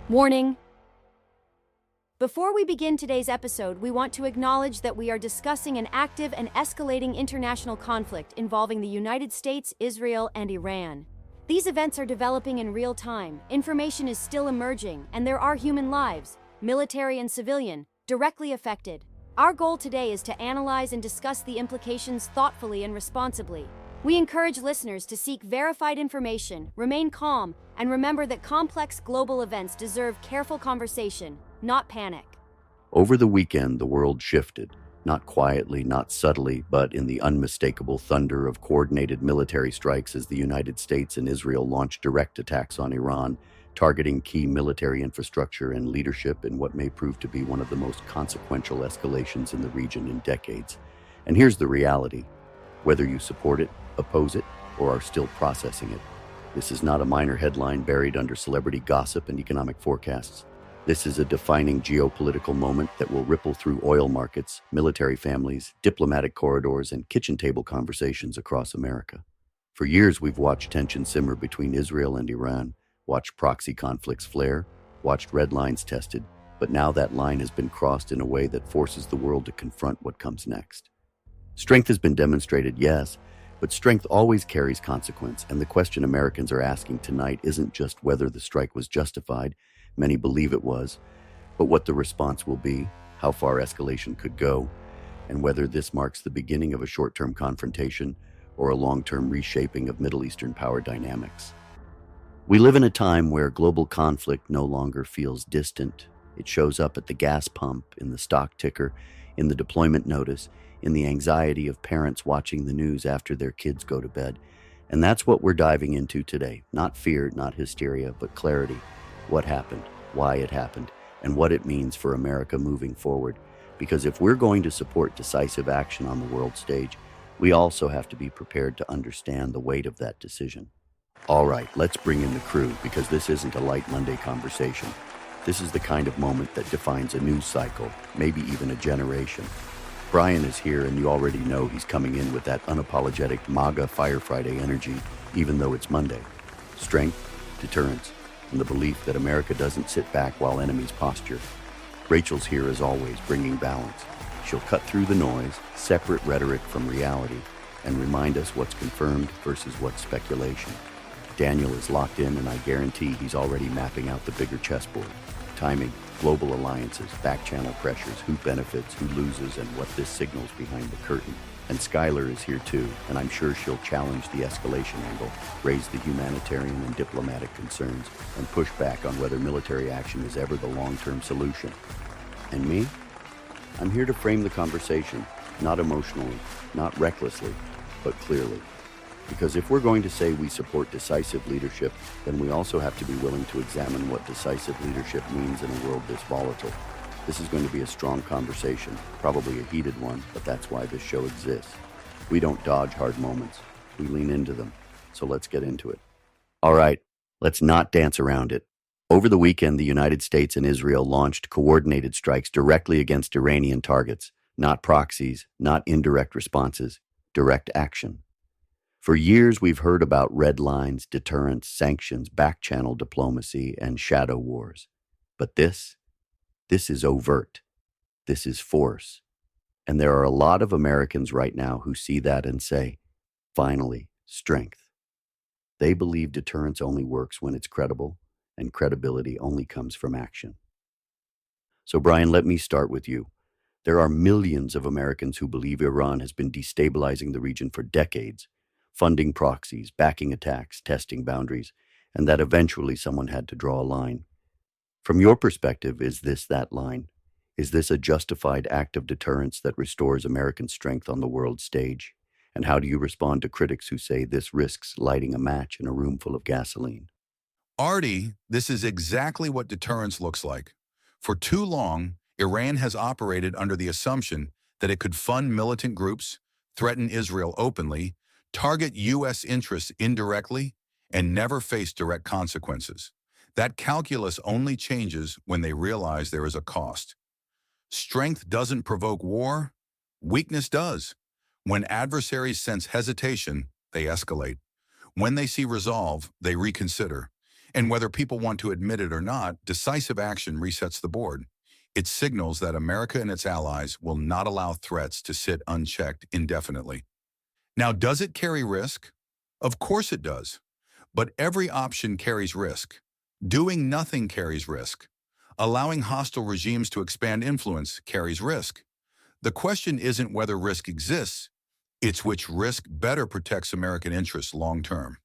Warning. Before we begin today's episode, we want to acknowledge that we are discussing an active and escalating international conflict involving the United States, Israel, and Iran. These events are developing in real time, information is still emerging, and there are human lives, military and civilian, directly affected. Our goal today is to analyze and discuss the implications thoughtfully and responsibly. We encourage listeners to seek verified information, remain calm, and remember that complex global events deserve careful conversation, not panic. Over the weekend, the world shifted, not quietly, not subtly, but in the unmistakable thunder of coordinated military strikes as the United States and Israel launched direct attacks on Iran, targeting key military infrastructure and leadership in what may prove to be one of the most consequential escalations in the region in decades. And here's the reality. Whether you support it, oppose it, or are still processing it, this is not a minor headline buried under celebrity gossip and economic forecasts. This is a defining geopolitical moment that will ripple through oil markets, military families, diplomatic corridors, and kitchen table conversations across America. For years, we've watched tension simmer between Israel and Iran, watched proxy conflicts flare, watched red lines tested, but now that line has been crossed in a way that forces the world to confront what comes next. Strength has been demonstrated, yes, but strength always carries consequence, and the question Americans are asking tonight isn't just whether the strike was justified, many believe it was, but what the response will be, how far escalation could go, and whether this marks the beginning of a short-term confrontation or a long-term reshaping of Middle Eastern power dynamics. We live in a time where global conflict no longer feels distant. It shows up at the gas pump, in the stock ticker, in the deployment notice, in the anxiety of parents watching the news after their kids go to bed. And that's what we're diving into today. Not fear, not hysteria, but clarity. What happened, why it happened, and what it means for America moving forward. Because if we're going to support decisive action on the world stage, we also have to be prepared to understand the weight of that decision. All right, let's bring in the crew, because this isn't a light Monday conversation. This is the kind of moment that defines a news cycle, maybe even a generation. Brian is here, and you already know he's coming in with that unapologetic MAGA Fire Friday energy, even though it's Monday. Strength, deterrence, and the belief that America doesn't sit back while enemies posture. Rachel's here as always, bringing balance. She'll cut through the noise, separate rhetoric from reality, and remind us what's confirmed versus what's speculation. Daniel is locked in, and I guarantee he's already mapping out the bigger chessboard. Timing, global alliances, back-channel pressures, who benefits, who loses, and what this signals behind the curtain. And Skylar is here too, and I'm sure she'll challenge the escalation angle, raise the humanitarian and diplomatic concerns, and push back on whether military action is ever the long-term solution. And me? I'm here to frame the conversation, not emotionally, not recklessly, but clearly. Because if we're going to say we support decisive leadership, then we also have to be willing to examine what decisive leadership means in a world this volatile. This is going to be a strong conversation, probably a heated one, but that's why this show exists. We don't dodge hard moments, we lean into them. So let's get into it. All right, let's not dance around it. Over the weekend, the United States and Israel launched coordinated strikes directly against Iranian targets, not proxies, not indirect responses, direct action. For years, we've heard about red lines, deterrence, sanctions, back-channel diplomacy, and shadow wars. But this is overt. This is force. And there are a lot of Americans right now who see that and say, finally, strength. They believe deterrence only works when it's credible, and credibility only comes from action. So, Brian, let me start with you. There are millions of Americans who believe Iran has been destabilizing the region for decades, funding proxies, backing attacks, testing boundaries, and that eventually someone had to draw a line. From your perspective, is this that line? Is this a justified act of deterrence that restores American strength on the world stage? And how do you respond to critics who say this risks lighting a match in a room full of gasoline? Artie, this is exactly what deterrence looks like. For too long, Iran has operated under the assumption that it could fund militant groups, threaten Israel openly, target U.S. interests indirectly, and never face direct consequences. That calculus only changes when they realize there is a cost. Strength doesn't provoke war, weakness does. When adversaries sense hesitation, they escalate. When they see resolve, they reconsider. And whether people want to admit it or not, decisive action resets the board. It signals that America and its allies will not allow threats to sit unchecked indefinitely. Now, does it carry risk? Of course it does. But every option carries risk. Doing nothing carries risk. Allowing hostile regimes to expand influence carries risk. The question isn't whether risk exists, it's which risk better protects American interests long term.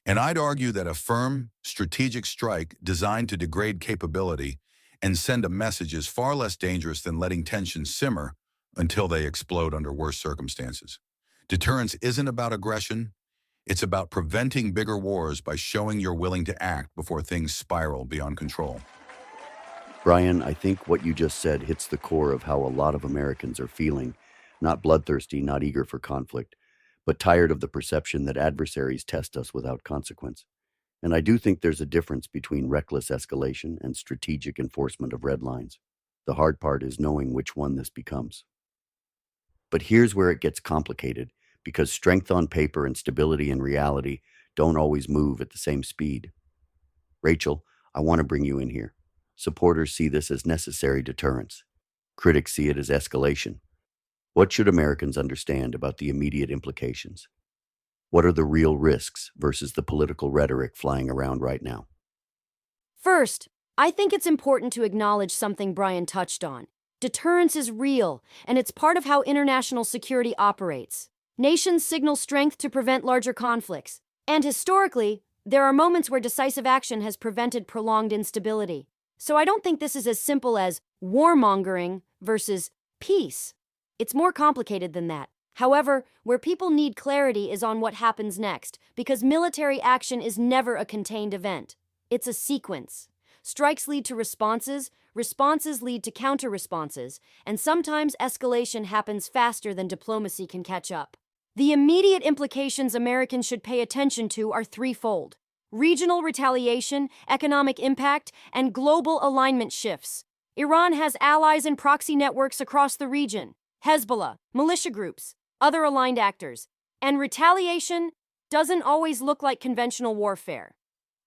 And I'd argue that a firm, strategic strike designed to degrade capability and send a message is far less dangerous than letting tensions simmer until they explode under worse circumstances. Deterrence isn't about aggression, it's about preventing bigger wars by showing you're willing to act before things spiral beyond control. Brian, I think what you just said hits the core of how a lot of Americans are feeling. Not bloodthirsty, not eager for conflict, but tired of the perception that adversaries test us without consequence. And I do think there's a difference between reckless escalation and strategic enforcement of red lines. The hard part is knowing which one this becomes. But here's where it gets complicated, because strength on paper and stability in reality don't always move at the same speed. Rachel, I want to bring you in here. Supporters see this as necessary deterrence. Critics see it as escalation. What should Americans understand about the immediate implications? What are the real risks versus the political rhetoric flying around right now? First, I think it's important to acknowledge something Brian touched on. Deterrence is real, and it's part of how international security operates. Nations signal strength to prevent larger conflicts. And historically, there are moments where decisive action has prevented prolonged instability. So I don't think this is as simple as warmongering versus peace. It's more complicated than that. However, where people need clarity is on what happens next, because military action is never a contained event. It's a sequence. Strikes lead to responses, responses lead to counter-responses, and sometimes escalation happens faster than diplomacy can catch up. The immediate implications Americans should pay attention to are threefold: regional retaliation, economic impact, and global alignment shifts. Iran has allies and proxy networks across the region: Hezbollah, militia groups, other aligned actors. And retaliation doesn't always look like conventional warfare.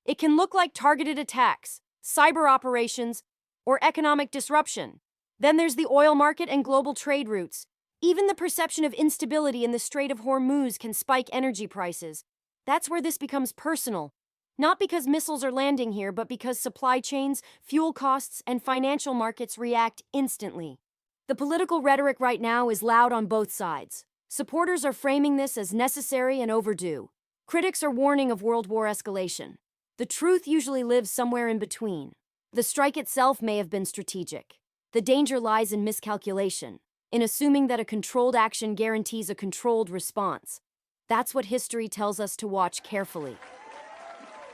It can look like targeted attacks, cyber operations, or economic disruption. Then there's the oil market and global trade routes. Even the perception of instability in the Strait of Hormuz can spike energy prices. That's where this becomes personal. Not because missiles are landing here, but because supply chains, fuel costs, and financial markets react instantly. The political rhetoric right now is loud on both sides. Supporters are framing this as necessary and overdue. Critics are warning of World War escalation. The truth usually lives somewhere in between. The strike itself may have been strategic. The danger lies in miscalculation, in assuming that a controlled action guarantees a controlled response. That's what history tells us to watch carefully.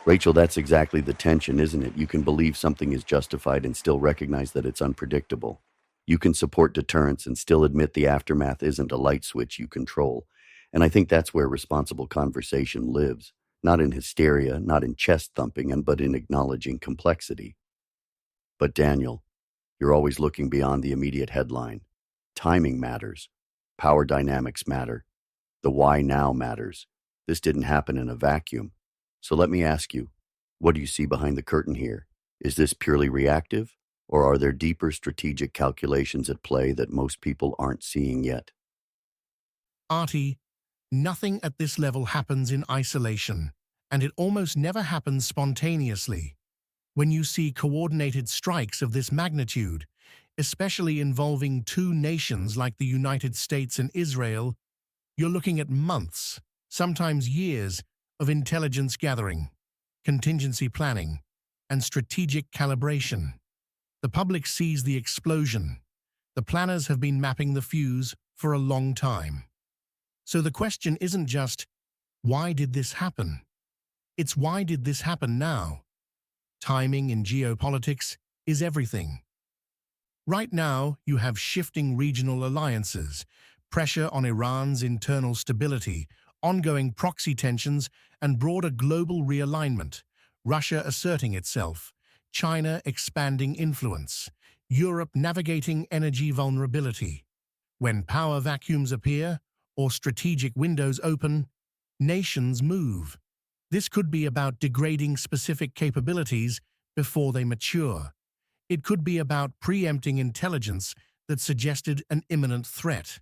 Rachel, that's exactly the tension, isn't it? You can believe something is justified and still recognize that it's unpredictable. You can support deterrence and still admit the aftermath isn't a light switch you control. And I think that's where responsible conversation lives. Not in hysteria, not in chest thumping, but in acknowledging complexity. But Daniel, you're always looking beyond the immediate headline. Timing matters. Power dynamics matter. The why now matters. This didn't happen in a vacuum. So let me ask you, what do you see behind the curtain here? Is this purely reactive, or are there deeper strategic calculations at play that most people aren't seeing yet? Artie, nothing at this level happens in isolation, and it almost never happens spontaneously. When you see coordinated strikes of this magnitude, especially involving two nations like the United States and Israel, you're looking at months, sometimes years, of intelligence gathering, contingency planning, and strategic calibration. The public sees the explosion. The planners have been mapping the fuse for a long time. So the question isn't just, why did this happen? It's why did this happen now? Timing in geopolitics is everything. Right now, you have shifting regional alliances, pressure on Iran's internal stability, ongoing proxy tensions, and broader global realignment. Russia asserting itself, China expanding influence, Europe navigating energy vulnerability. When power vacuums appear or strategic windows open, nations move. This could be about degrading specific capabilities before they mature. It could be about preempting intelligence that suggested an imminent threat.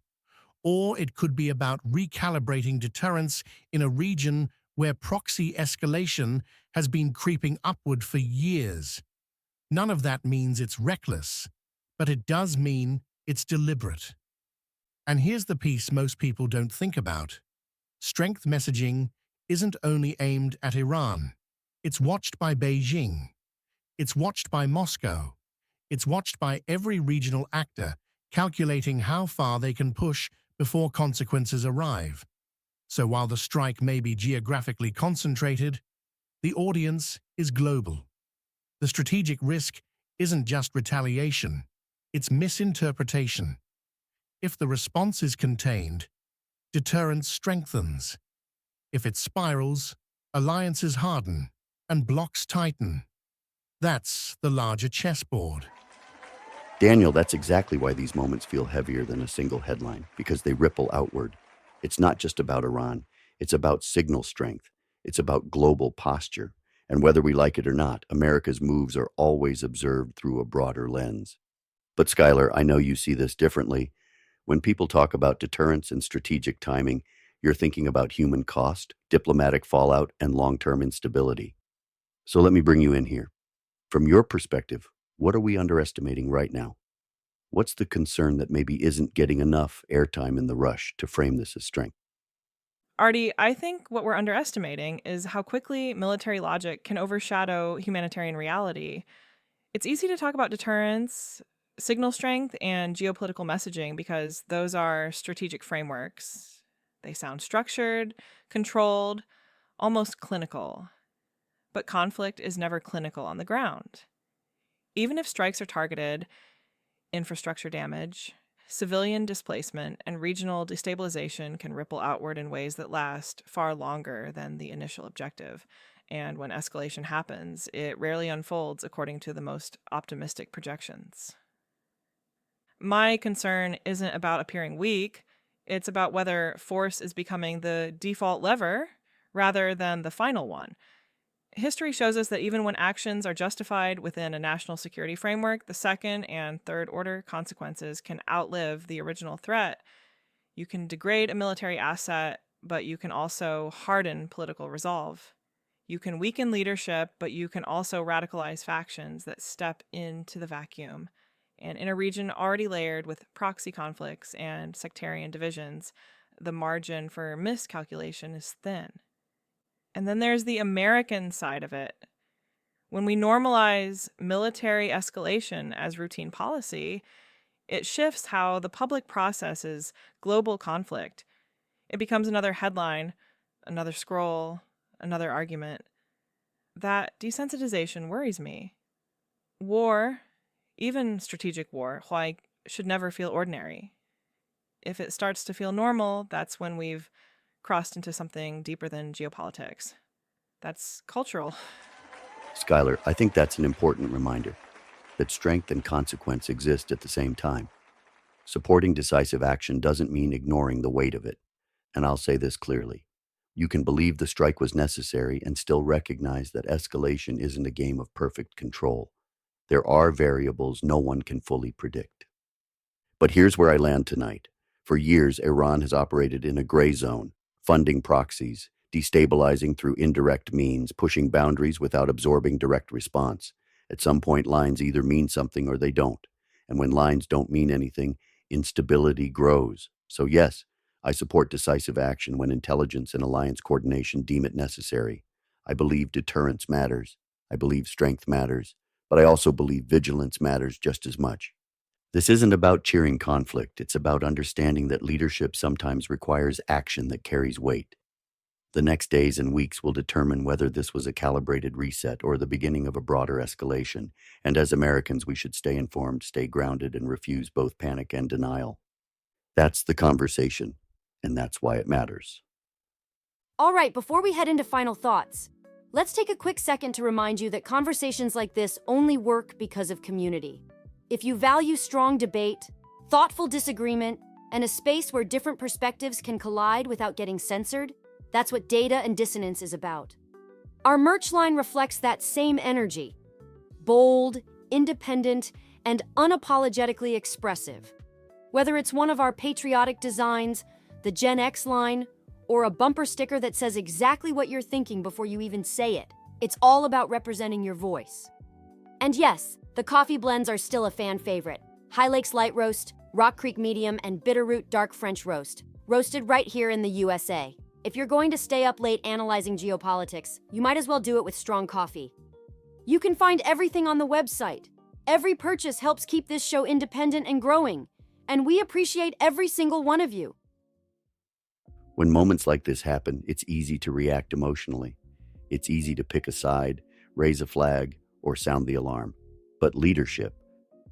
Or it could be about recalibrating deterrence in a region where proxy escalation has been creeping upward for years. None of that means it's reckless, but it does mean it's deliberate. And here's the piece most people don't think about. Strength messaging isn't only aimed at Iran. It's watched by Beijing. It's watched by Moscow. It's watched by every regional actor, calculating how far they can push before consequences arrive. So while the strike may be geographically concentrated, the audience is global. The strategic risk isn't just retaliation, it's misinterpretation. If the response is contained, deterrence strengthens. If it spirals, alliances harden and blocks tighten. That's the larger chessboard. Daniel, that's exactly why these moments feel heavier than a single headline, because they ripple outward. It's not just about Iran. It's about signal strength. It's about global posture. And whether we like it or not, America's moves are always observed through a broader lens. But Skylar, I know you see this differently. When people talk about deterrence and strategic timing, you're thinking about human cost, diplomatic fallout, and long-term instability. So let me bring you in here. From your perspective, what are we underestimating right now? What's the concern that maybe isn't getting enough airtime in the rush to frame this as strength? Artie, I think what we're underestimating is how quickly military logic can overshadow humanitarian reality. It's easy to talk about deterrence, signal strength, and geopolitical messaging because those are strategic frameworks. They sound structured, controlled, almost clinical. But conflict is never clinical on the ground. Even if strikes are targeted, infrastructure damage, civilian displacement, and regional destabilization can ripple outward in ways that last far longer than the initial objective. And when escalation happens, it rarely unfolds according to the most optimistic projections. My concern isn't about appearing weak. It's about whether force is becoming the default lever rather than the final one. History shows us that even when actions are justified within a national security framework, the second and third order consequences can outlive the original threat. You can degrade a military asset, but you can also harden political resolve. You can weaken leadership, but you can also radicalize factions that step into the vacuum. And in a region already layered with proxy conflicts and sectarian divisions, the margin for miscalculation is thin. And then there's the American side of it. When we normalize military escalation as routine policy, it shifts how the public processes global conflict. It becomes another headline, another scroll, another argument. That desensitization worries me. War, even strategic war, should never feel ordinary. If it starts to feel normal, that's when we've crossed into something deeper than geopolitics. That's cultural. Skylar, I think that's an important reminder that strength and consequence exist at the same time. Supporting decisive action doesn't mean ignoring the weight of it. And I'll say this clearly. You can believe the strike was necessary and still recognize that escalation isn't a game of perfect control. There are variables no one can fully predict. But here's where I land tonight. For years, Iran has operated in a gray zone, funding proxies, destabilizing through indirect means, pushing boundaries without absorbing direct response. At some point, lines either mean something or they don't. And when lines don't mean anything, instability grows. So yes, I support decisive action when intelligence and alliance coordination deem it necessary. I believe deterrence matters. I believe strength matters. But I also believe vigilance matters just as much. This isn't about cheering conflict. It's about understanding that leadership sometimes requires action that carries weight. The next days and weeks will determine whether this was a calibrated reset or the beginning of a broader escalation. And as Americans, we should stay informed, stay grounded, and refuse both panic and denial. That's the conversation, and that's why it matters. All right, before we head into final thoughts, let's take a quick second to remind you that conversations like this only work because of community. If you value strong debate, thoughtful disagreement, and a space where different perspectives can collide without getting censored, that's what Data and Dissonance is about. Our merch line reflects that same energy. Bold, independent, and unapologetically expressive. Whether it's one of our patriotic designs, the Gen X line, or a bumper sticker that says exactly what you're thinking before you even say it, it's all about representing your voice. And yes, the coffee blends are still a fan favorite. High Lakes Light Roast, Rock Creek Medium, and Bitterroot Dark French Roast, roasted right here in the USA. If you're going to stay up late analyzing geopolitics, you might as well do it with strong coffee. You can find everything on the website. Every purchase helps keep this show independent and growing, and we appreciate every single one of you. When moments like this happen, it's easy to react emotionally. It's easy to pick a side, raise a flag, or sound the alarm. But leadership,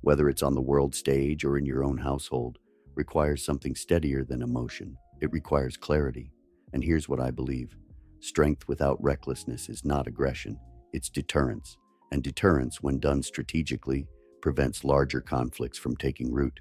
whether it's on the world stage or in your own household, requires something steadier than emotion. It requires clarity. And here's what I believe. Strength without recklessness is not aggression, it's deterrence. And deterrence, when done strategically, prevents larger conflicts from taking root.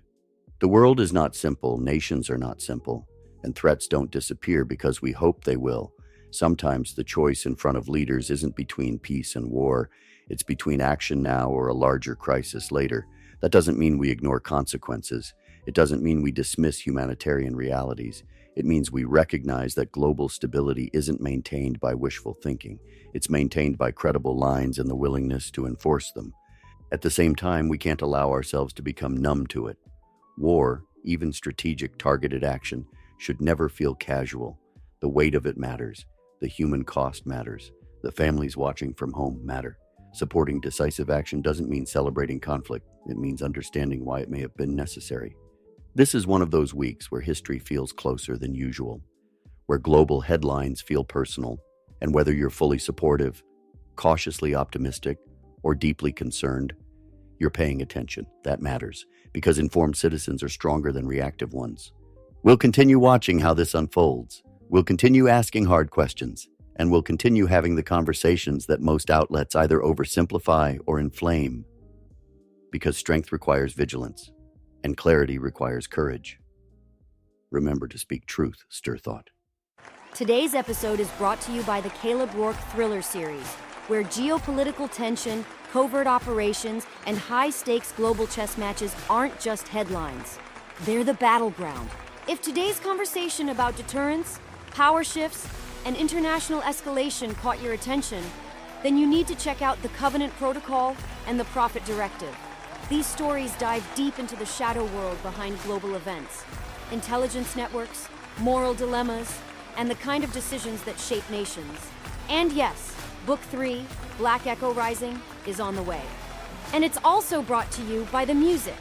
The world is not simple, nations are not simple, and threats don't disappear because we hope they will. Sometimes the choice in front of leaders isn't between peace and war, it's between action now or a larger crisis later. That doesn't mean we ignore consequences. It doesn't mean we dismiss humanitarian realities. It means we recognize that global stability isn't maintained by wishful thinking. It's maintained by credible lines and the willingness to enforce them. At the same time, we can't allow ourselves to become numb to it. War, even strategic, targeted action, should never feel casual. The weight of it matters. The human cost matters. The families watching from home matter. Supporting decisive action doesn't mean celebrating conflict. It means understanding why it may have been necessary. This is one of those weeks where history feels closer than usual, where global headlines feel personal, and whether you're fully supportive, cautiously optimistic, or deeply concerned, you're paying attention. That matters, because informed citizens are stronger than reactive ones. We'll continue watching how this unfolds. We'll continue asking hard questions, and we'll continue having the conversations that most outlets either oversimplify or inflame. Because strength requires vigilance, and clarity requires courage. Remember to speak truth, stir thought. Today's episode is brought to you by the Caleb Rourke Thriller series, where geopolitical tension, covert operations, and high-stakes global chess matches aren't just headlines. They're the battleground. If today's conversation about deterrence, power shifts, and international escalation caught your attention, then you need to check out the Covenant Protocol and the Prophet Directive. These stories dive deep into the shadow world behind global events, intelligence networks, moral dilemmas, and the kind of decisions that shape nations. And yes, Book 3, Black Echo Rising, is on the way. And it's also brought to you by the music.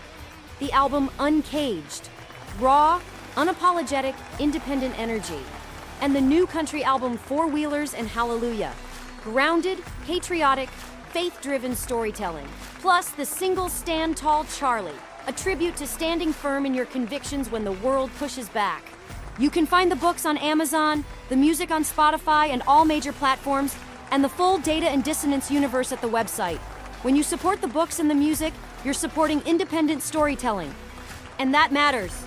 The album Uncaged, raw, unapologetic, independent energy. And the new country album Four Wheelers and Hallelujah, grounded, patriotic, faith-driven storytelling. Plus the single Stand Tall Charlie, a tribute to standing firm in your convictions when the world pushes back. You can find the books on Amazon, the music on Spotify and all major platforms, and the full Data and Dissonance universe at the website. When you support the books and the music, you're supporting independent storytelling. And that matters.